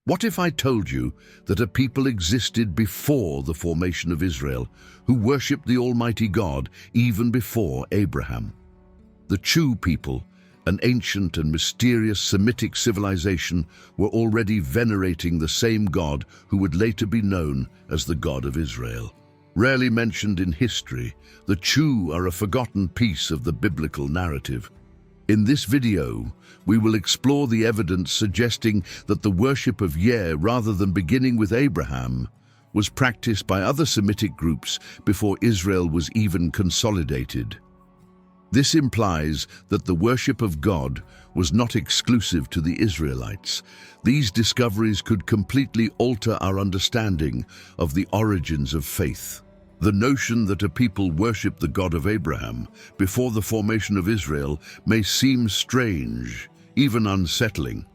What if I told you that a people existed before the formation of Israel, who worshipped the Almighty God even before Abraham? The Chu people, an ancient and mysterious Semitic civilization, were already venerating the same God who would later be known as the God of Israel. Rarely mentioned in history, the Chu are a forgotten piece of the biblical narrative. In this video, we will explore the evidence suggesting that the worship of Yah, rather than beginning with Abraham, was practiced by other Semitic groups before Israel was even consolidated. This implies that the worship of God was not exclusive to the Israelites. These discoveries could completely alter our understanding of the origins of faith. The notion that a people worshipped the God of Abraham before the formation of Israel may seem strange, even unsettling.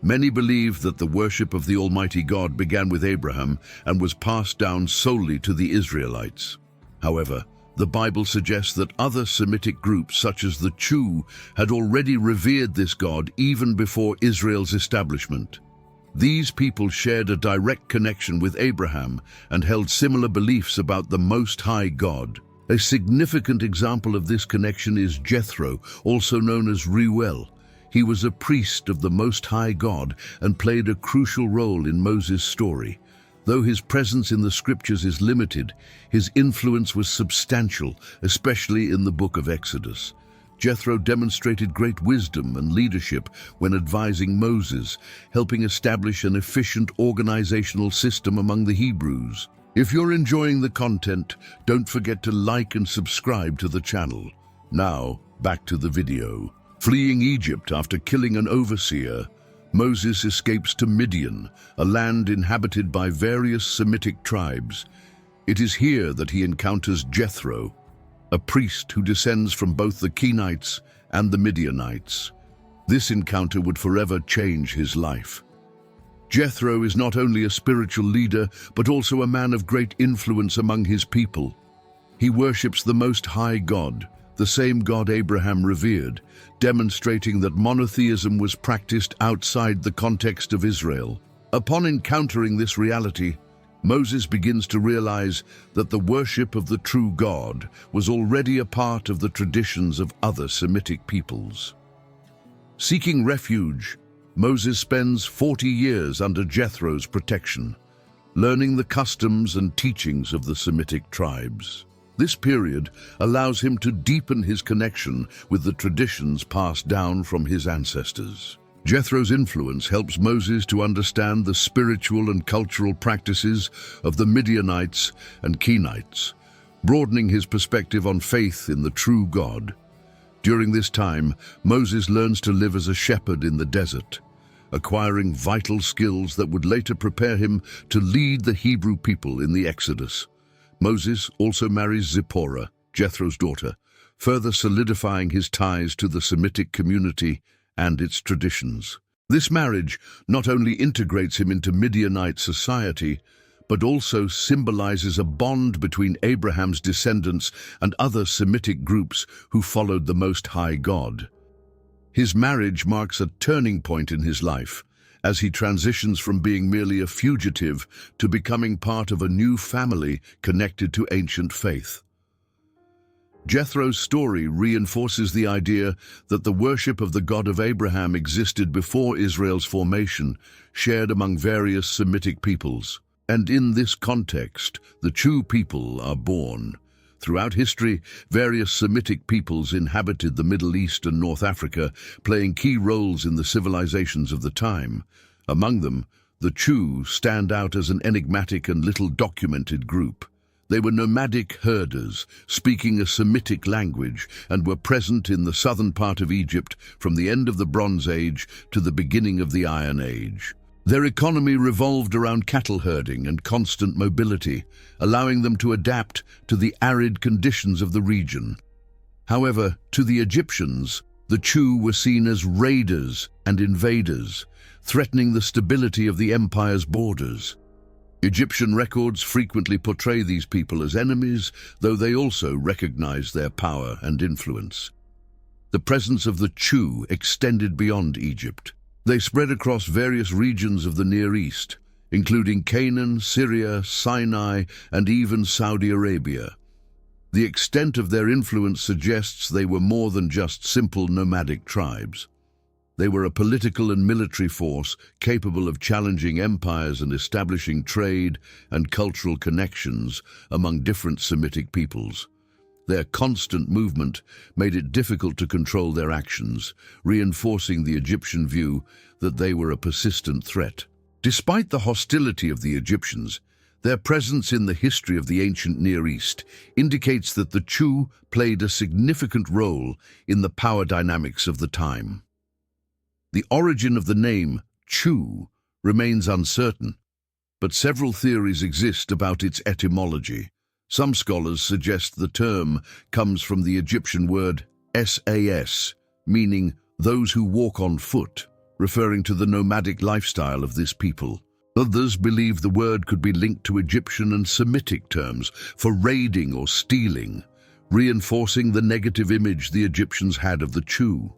Many believe that the worship of the Almighty God began with Abraham and was passed down solely to the Israelites. However, the Bible suggests that other Semitic groups, such as the Chu, had already revered this God even before Israel's establishment. These people shared a direct connection with Abraham and held similar beliefs about the Most High God. A significant example of this connection is Jethro, also known as Reuel. He was a priest of the Most High God and played a crucial role in Moses' story. Though his presence in the scriptures is limited, his influence was substantial, especially in the book of Exodus. Jethro demonstrated great wisdom and leadership when advising Moses, helping establish an efficient organizational system among the Hebrews. If you're enjoying the content, don't forget to like and subscribe to the channel. Now, back to the video. Fleeing Egypt after killing an overseer, Moses escapes to Midian, a land inhabited by various Semitic tribes. It is here that he encounters Jethro, a priest who descends from both the Kenites and the Midianites. This encounter would forever change his life. Jethro is not only a spiritual leader, but also a man of great influence among his people. He worships the Most High God, the same God Abraham revered, demonstrating that monotheism was practiced outside the context of Israel. Upon encountering this reality, Moses begins to realize that the worship of the true God was already a part of the traditions of other Semitic peoples. Seeking refuge, Moses spends 40 years under Jethro's protection, learning the customs and teachings of the Semitic tribes. This period allows him to deepen his connection with the traditions passed down from his ancestors. Jethro's influence helps Moses to understand the spiritual and cultural practices of the Midianites and Kenites, broadening his perspective on faith in the true God. During this time, Moses learns to live as a shepherd in the desert, acquiring vital skills that would later prepare him to lead the Hebrew people in the Exodus. Moses also marries Zipporah, Jethro's daughter, further solidifying his ties to the Semitic community and its traditions. This marriage not only integrates him into Midianite society, but also symbolizes a bond between Abraham's descendants and other Semitic groups who followed the Most High God. His marriage marks a turning point in his life, as he transitions from being merely a fugitive to becoming part of a new family connected to ancient faith. Jethro's story reinforces the idea that the worship of the God of Abraham existed before Israel's formation, shared among various Semitic peoples. And in this context, the Chu people are born. Throughout history, various Semitic peoples inhabited the Middle East and North Africa, playing key roles in the civilizations of the time. Among them, the Chu stand out as an enigmatic and little documented group. They were nomadic herders, speaking a Semitic language, and were present in the southern part of Egypt from the end of the Bronze Age to the beginning of the Iron Age. Their economy revolved around cattle herding and constant mobility, allowing them to adapt to the arid conditions of the region. However, to the Egyptians, the Chu were seen as raiders and invaders, threatening the stability of the empire's borders. Egyptian records frequently portray these people as enemies, though they also recognize their power and influence. The presence of the Chu extended beyond Egypt. They spread across various regions of the Near East, including Canaan, Syria, Sinai, and even Saudi Arabia. The extent of their influence suggests they were more than just simple nomadic tribes. They were a political and military force capable of challenging empires and establishing trade and cultural connections among different Semitic peoples. Their constant movement made it difficult to control their actions, reinforcing the Egyptian view that they were a persistent threat. Despite the hostility of the Egyptians, their presence in the history of the ancient Near East indicates that the Chu played a significant role in the power dynamics of the time. The origin of the name Chu remains uncertain, but several theories exist about its etymology. Some scholars suggest the term comes from the Egyptian word sas, meaning those who walk on foot, referring to the nomadic lifestyle of this people. Others believe the word could be linked to Egyptian and Semitic terms for raiding or stealing, reinforcing the negative image the Egyptians had of the Chu.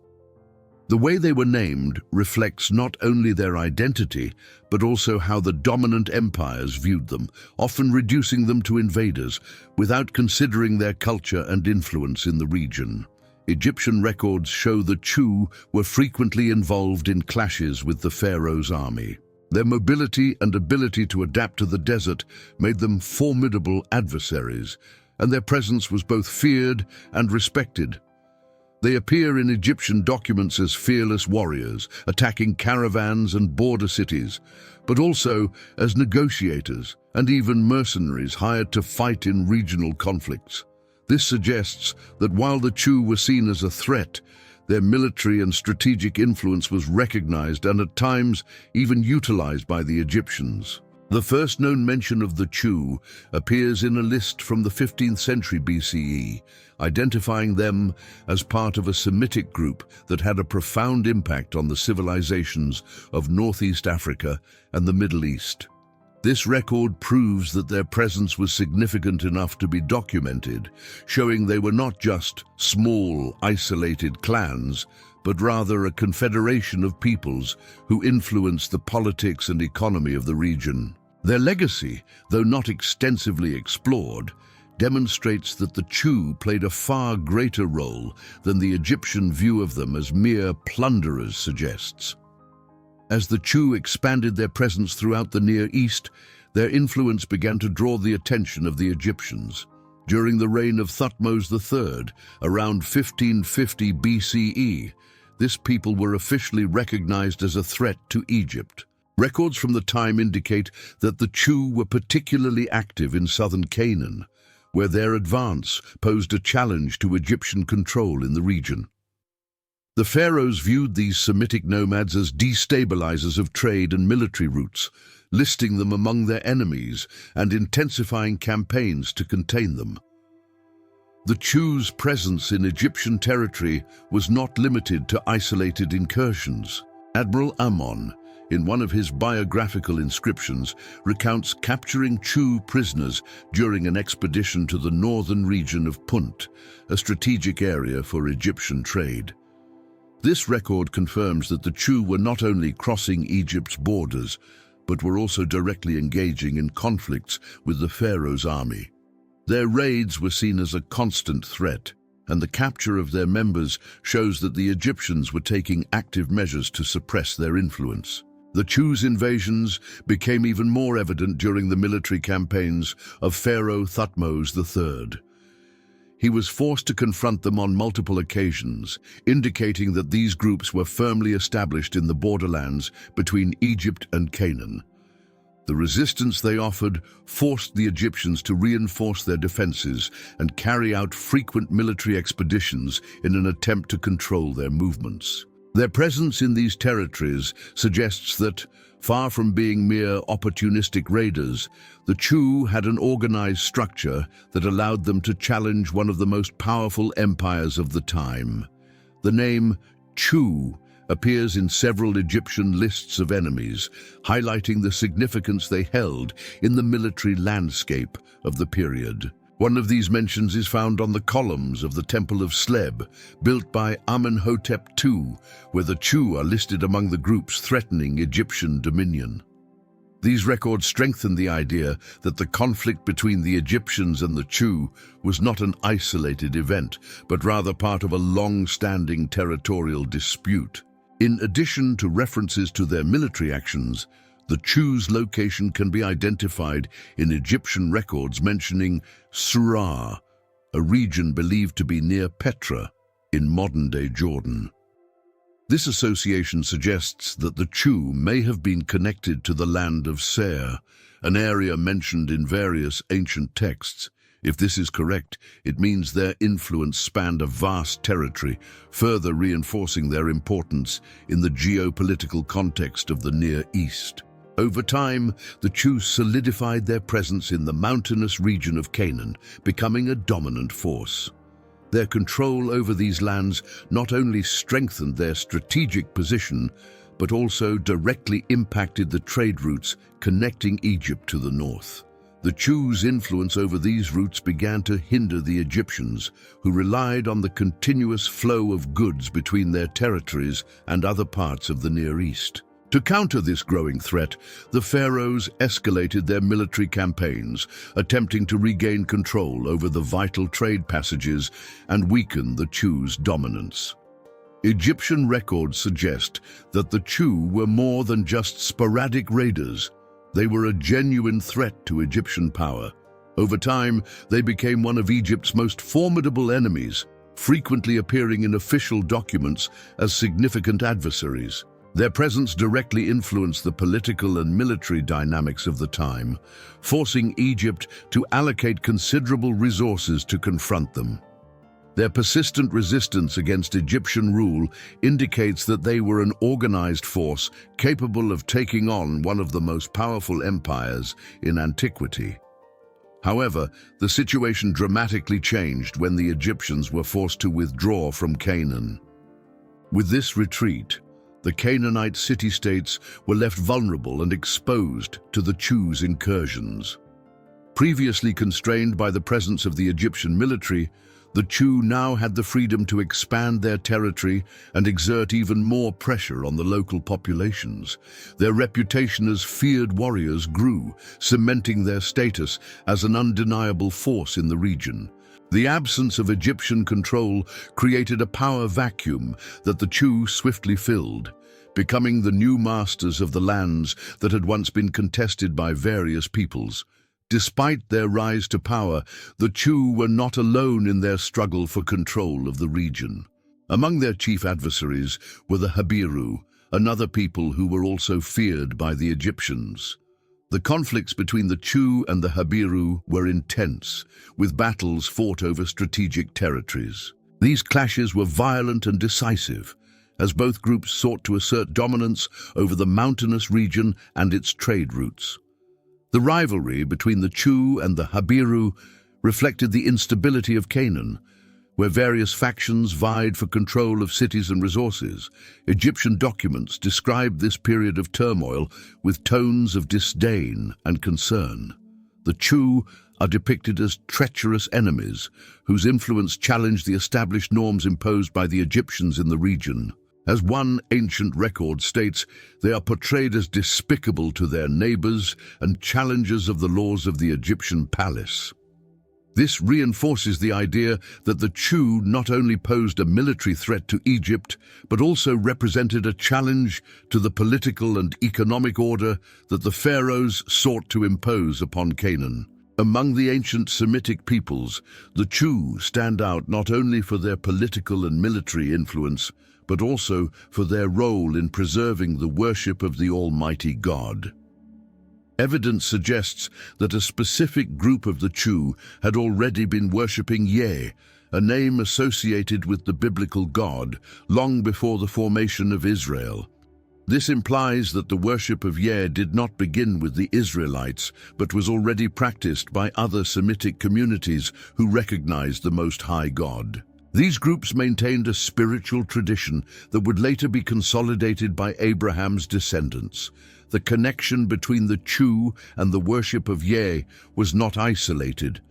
The way they were named reflects not only their identity, but also how the dominant empires viewed them, often reducing them to invaders without considering their culture and influence in the region. Egyptian records show the Chu were frequently involved in clashes with the pharaoh's army. Their mobility and ability to adapt to the desert made them formidable adversaries, and their presence was both feared and respected. They appear in Egyptian documents as fearless warriors, attacking caravans and border cities, but also as negotiators and even mercenaries hired to fight in regional conflicts. This suggests that while the Chu were seen as a threat, their military and strategic influence was recognized and at times even utilized by the Egyptians. The first known mention of the Chu appears in a list from the 15th century BCE, identifying them as part of a Semitic group that had a profound impact on the civilizations of Northeast Africa and the Middle East. This record proves that their presence was significant enough to be documented, showing they were not just small, isolated clans, but rather a confederation of peoples who influenced the politics and economy of the region. Their legacy, though not extensively explored, demonstrates that the Chu played a far greater role than the Egyptian view of them as mere plunderers suggests. As the Chu expanded their presence throughout the Near East, their influence began to draw the attention of the Egyptians. During the reign of Thutmose III, around 1550 BCE, this people were officially recognized as a threat to Egypt. Records from the time indicate that the Chu were particularly active in southern Canaan, where their advance posed a challenge to Egyptian control in the region. The pharaohs viewed these Semitic nomads as destabilizers of trade and military routes, listing them among their enemies and intensifying campaigns to contain them. The Chu's presence in Egyptian territory was not limited to isolated incursions. Admiral Ammon, in one of his biographical inscriptions, recounts capturing Chu prisoners during an expedition to the northern region of Punt, a strategic area for Egyptian trade. This record confirms that the Chu were not only crossing Egypt's borders, but were also directly engaging in conflicts with the pharaoh's army. Their raids were seen as a constant threat, and the capture of their members shows that the Egyptians were taking active measures to suppress their influence. The Chu's invasions became even more evident during the military campaigns of Pharaoh Thutmose III. He was forced to confront them on multiple occasions, indicating that these groups were firmly established in the borderlands between Egypt and Canaan. The resistance they offered forced the Egyptians to reinforce their defenses and carry out frequent military expeditions in an attempt to control their movements. Their presence in these territories suggests that, far from being mere opportunistic raiders, the Chu had an organized structure that allowed them to challenge one of the most powerful empires of the time. The name Chu appears in several Egyptian lists of enemies, highlighting the significance they held in the military landscape of the period. One of these mentions is found on the columns of the Temple of Sleb, built by Amenhotep II, where the Chu are listed among the groups threatening Egyptian dominion. These records strengthen the idea that the conflict between the Egyptians and the Chu was not an isolated event, but rather part of a long-standing territorial dispute. In addition to references to their military actions, the Chu's location can be identified in Egyptian records mentioning Surah, a region believed to be near Petra in modern-day Jordan. This association suggests that the Chu may have been connected to the land of Ser, an area mentioned in various ancient texts. If this is correct, it means their influence spanned a vast territory, further reinforcing their importance in the geopolitical context of the Near East. Over time, the Chu solidified their presence in the mountainous region of Canaan, becoming a dominant force. Their control over these lands not only strengthened their strategic position, but also directly impacted the trade routes connecting Egypt to the north. The Chu's influence over these routes began to hinder the Egyptians, who relied on the continuous flow of goods between their territories and other parts of the Near East. To counter this growing threat, the pharaohs escalated their military campaigns, attempting to regain control over the vital trade passages and weaken the Chu's dominance. Egyptian records suggest that the Chu were more than just sporadic raiders. They were a genuine threat to Egyptian power. Over time, they became one of Egypt's most formidable enemies, frequently appearing in official documents as significant adversaries. Their presence directly influenced the political and military dynamics of the time, forcing Egypt to allocate considerable resources to confront them. Their persistent resistance against Egyptian rule indicates that they were an organized force capable of taking on one of the most powerful empires in antiquity. However, the situation dramatically changed when the Egyptians were forced to withdraw from Canaan. With this retreat, the Canaanite city-states were left vulnerable and exposed to the Chu's incursions. Previously constrained by the presence of the Egyptian military, the Chu now had the freedom to expand their territory and exert even more pressure on the local populations. Their reputation as feared warriors grew, cementing their status as an undeniable force in the region. The absence of Egyptian control created a power vacuum that the Chu swiftly filled, becoming the new masters of the lands that had once been contested by various peoples. Despite their rise to power, the Chu were not alone in their struggle for control of the region. Among their chief adversaries were the Habiru, another people who were also feared by the Egyptians. The conflicts between the Chu and the Habiru were intense, with battles fought over strategic territories. These clashes were violent and decisive, as both groups sought to assert dominance over the mountainous region and its trade routes. The rivalry between the Chu and the Habiru reflected the instability of Canaan, where various factions vied for control of cities and resources. Egyptian documents describe this period of turmoil with tones of disdain and concern. The Chu are depicted as treacherous enemies whose influence challenged the established norms imposed by the Egyptians in the region. As one ancient record states, they are portrayed as despicable to their neighbors and challengers of the laws of the Egyptian palace. This reinforces the idea that the Chu not only posed a military threat to Egypt, but also represented a challenge to the political and economic order that the pharaohs sought to impose upon Canaan. Among the ancient Semitic peoples, the Chu stand out not only for their political and military influence, but also for their role in preserving the worship of the Almighty God. Evidence suggests that a specific group of the Chu had already been worshipping Yah, a name associated with the biblical God, long before the formation of Israel. This implies that the worship of Yah did not begin with the Israelites, but was already practiced by other Semitic communities who recognized the Most High God. These groups maintained a spiritual tradition that would later be consolidated by Abraham's descendants. The connection between the Chu and the worship of Yah was not isolated.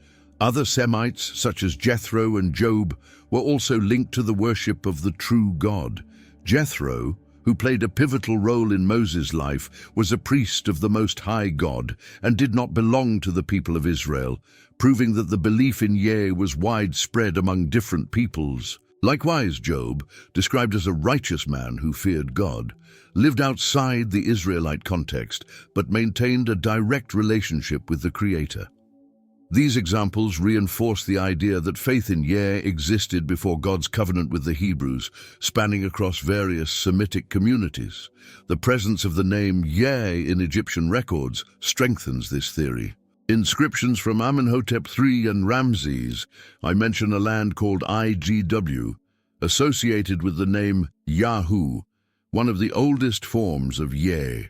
Other Semites, such as Jethro and Job, were also linked to the worship of the true God. Jethro, who played a pivotal role in Moses' life, was a priest of the Most High God and did not belong to the people of Israel, proving that the belief in Yahweh was widespread among different peoples. Likewise, Job, described as a righteous man who feared God, lived outside the Israelite context but maintained a direct relationship with the Creator. These examples reinforce the idea that faith in Yahweh existed before God's covenant with the Hebrews, spanning across various Semitic communities. The presence of the name Yahweh in Egyptian records strengthens this theory. Inscriptions from Amenhotep III and Ramses mention a land called IGW, associated with the name Yahweh, one of the oldest forms of Yahweh.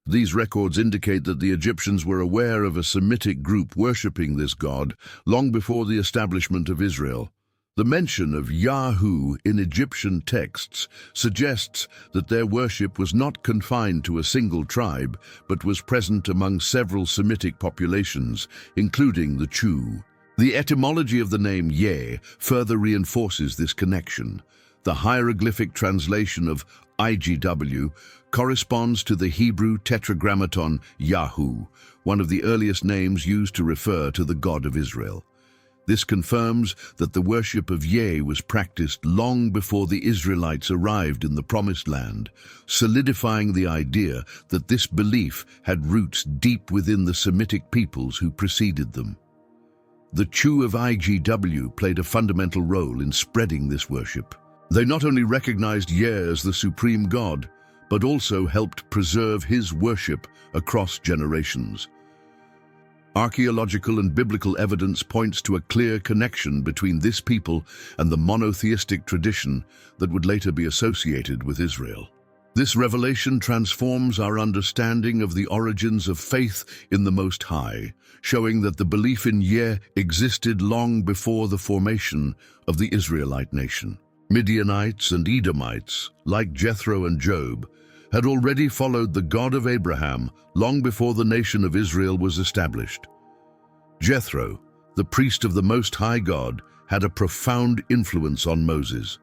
These records indicate that the Egyptians were aware of a Semitic group worshipping this god long before the establishment of Israel. The mention of Yahweh in Egyptian texts suggests that their worship was not confined to a single tribe, but was present among several Semitic populations, including the Chu. The etymology of the name Yeh further reinforces this connection. The hieroglyphic translation of IGW corresponds to the Hebrew tetragrammaton Yahu, one of the earliest names used to refer to the God of Israel. This confirms that the worship of Yah was practiced long before the Israelites arrived in the Promised Land, solidifying the idea that this belief had roots deep within the Semitic peoples who preceded them. The Chu of IGW played a fundamental role in spreading this worship. They not only recognized Yah as the supreme God, but also helped preserve his worship across generations. Archaeological and biblical evidence points to a clear connection between this people and the monotheistic tradition that would later be associated with Israel. This revelation transforms our understanding of the origins of faith in the Most High, showing that the belief in Yah existed long before the formation of the Israelite nation. Midianites and Edomites, like Jethro and Job, had already followed the God of Abraham long before the nation of Israel was established. Jethro, the priest of the Most High God, had a profound influence on Moses,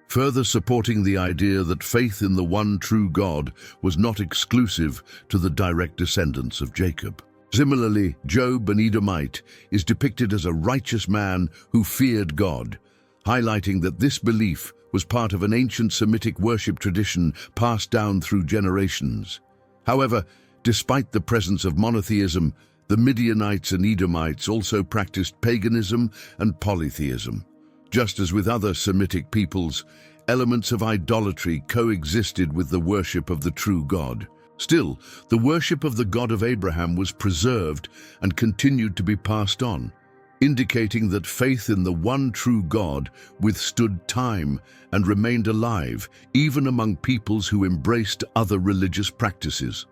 further supporting the idea that faith in the one true God was not exclusive to the direct descendants of Jacob. Similarly, Job, an Edomite, is depicted as a righteous man who feared God, highlighting that this belief was part of an ancient Semitic worship tradition passed down through generations. However, despite the presence of monotheism, the Midianites and Edomites also practiced paganism and polytheism. Just as with other Semitic peoples, elements of idolatry coexisted with the worship of the true God. Still, the worship of the God of Abraham was preserved and continued to be passed on, indicating that faith in the one true God withstood time and remained alive even among peoples who embraced other religious practices.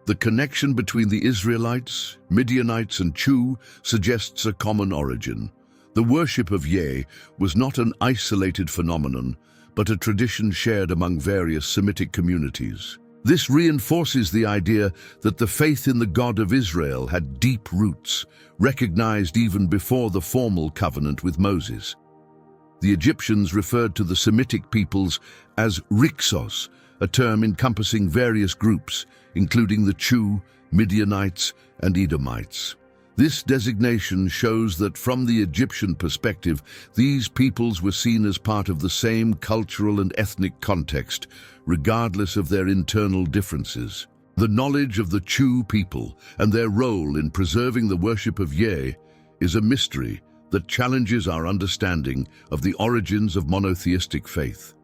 The connection between the Israelites, Midianites, and Chu suggests a common origin. The worship of Yah was not an isolated phenomenon, but a tradition shared among various Semitic communities. This reinforces the idea that the faith in the God of Israel had deep roots, recognized even before the formal covenant with Moses. The Egyptians referred to the Semitic peoples as Rixos, a term encompassing various groups, including the Chu, Midianites, and Edomites. This designation shows that from the Egyptian perspective, these peoples were seen as part of the same cultural and ethnic context, regardless of their internal differences. The knowledge of the Chu people and their role in preserving the worship of Yah is a mystery that challenges our understanding of the origins of monotheistic faith.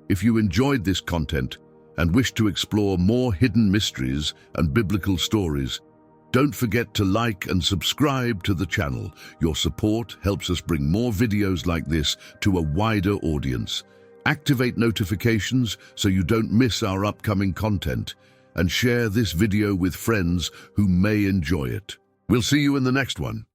If you enjoyed this content and wish to explore more hidden mysteries and biblical stories, don't forget to like and subscribe to the channel. Your support helps us bring more videos like this to a wider audience. Activate notifications so you don't miss our upcoming content, and share this video with friends who may enjoy it. We'll see you in the next one.